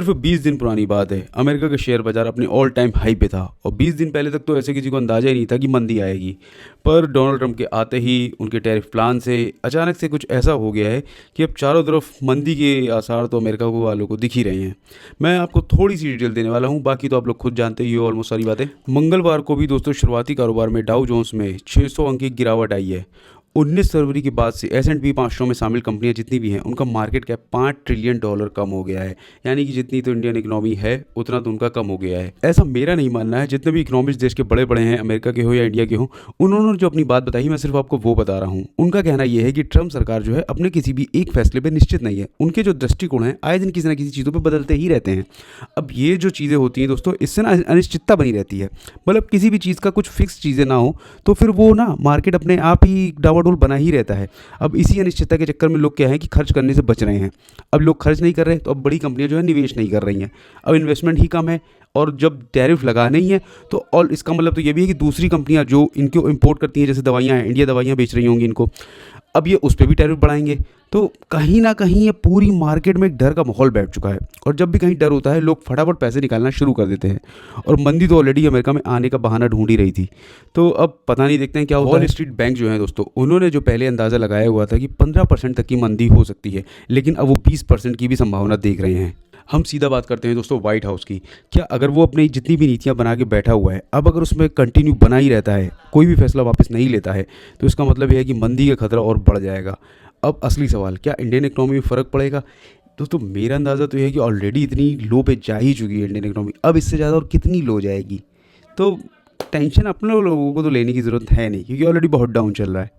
सिर्फ 20 दिन पुरानी बात है, अमेरिका के शेयर बाजार अपने ऑल टाइम हाई पे था और 20 दिन पहले तक तो ऐसे किसी को अंदाजा ही नहीं था कि मंदी आएगी। पर डोनाल्ड ट्रंप के आते ही उनके टैरिफ प्लान से अचानक से कुछ ऐसा हो गया है कि अब चारों तरफ मंदी के आसार तो अमेरिका को वालों को दिख ही रहे हैं। मैं आपको थोड़ी सी डिटेल देने वाला हूँ, बाकी तो आप लोग खुद जानते ही हो ऑलमोस्ट सारी बातें। मंगलवार को भी दोस्तों शुरुआती कारोबार में डाउ जोन्स में 600 अंक की गिरावट आई है। 19 फरवरी के बाद से S&P 500 में शामिल कंपनियां जितनी भी हैं उनका मार्केट कैप $5 ट्रिलियन कम हो गया है। यानी कि जितनी तो इंडियन इकोनॉमी है उतना तो उनका कम हो गया है। ऐसा मेरा नहीं मानना है, जितने भी इकोनॉमिस्ट देश के बड़े बड़े हैं, अमेरिका के हो या इंडिया के हो, उन्होंने जो अपनी बात बताई मैं सिर्फ आपको वो बता रहा हूँ। उनका कहना यह है कि ट्रम्प सरकार जो है अपने किसी भी एक फैसले पर निश्चित नहीं है। उनके जो दृष्टिकोण हैं आए दिन किसी न किसी चीज़ों पर बदलते ही रहते हैं। अब ये जो चीज़ें होती हैं दोस्तों, इससे ना अनिश्चितता बनी रहती है। मतलब किसी भी चीज़ का कुछ फिक्स चीज़ें ना हो तो फिर वो ना मार्केट अपने आप ही डावाडोल बना ही रहता है। अब इसी अनिश्चितता के चक्कर में लोग क्या है कि खर्च करने से बच रहे हैं। अब लोग खर्च नहीं कर रहे तो अब बड़ी कंपनियां जो है निवेश नहीं कर रही हैं। अब इन्वेस्टमेंट ही कम है और जब टैरिफ लगाने ही है तो और इसका मतलब तो ये भी है कि दूसरी कंपनियां जो इनको इंपोर्ट करती हैं, जैसे दवाइयां हैं, इंडिया दवाइयां बेच रही होंगी इनको, अब ये उस पर भी टैरिफ बढ़ाएंगे। तो कहीं ना कहीं ये पूरी मार्केट में एक डर का माहौल बैठ चुका है और जब भी कहीं डर होता है लोग फटाफट पैसे निकालना शुरू कर देते हैं। और मंदी तो ऑलरेडी अमेरिका में आने का बहाना ढूंढ ही रही थी। तो अब पता नहीं, देखते हैं क्या होता है। वॉल स्ट्रीट बैंक जो है दोस्तों, उन्होंने जो पहले अंदाज़ा लगाया हुआ था कि 15% तक की मंदी हो सकती है, लेकिन अब वो 20% की भी संभावना देख रहे हैं। हम सीधा बात करते हैं दोस्तों व्हाइट हाउस की। क्या अगर वो अपनी जितनी भी नीतियां बना के बैठा हुआ है, अब अगर उसमें कंटिन्यू बना ही रहता है, कोई भी फैसला वापस नहीं लेता है, तो इसका मतलब ये है कि मंदी का खतरा और बढ़ जाएगा। अब असली सवाल, क्या इंडियन इकोनॉमी में फ़र्क पड़ेगा? दोस्तों मेरा अंदाज़ा तो ये है कि ऑलरेडी इतनी लो पे जा ही चुकी है इंडियन इकोनॉमी, अब इससे ज़्यादा और कितनी लो जाएगी। तो टेंशन अपने लोगों को तो लेने की ज़रूरत है नहीं, क्योंकि ऑलरेडी बहुत डाउन चल रहा है।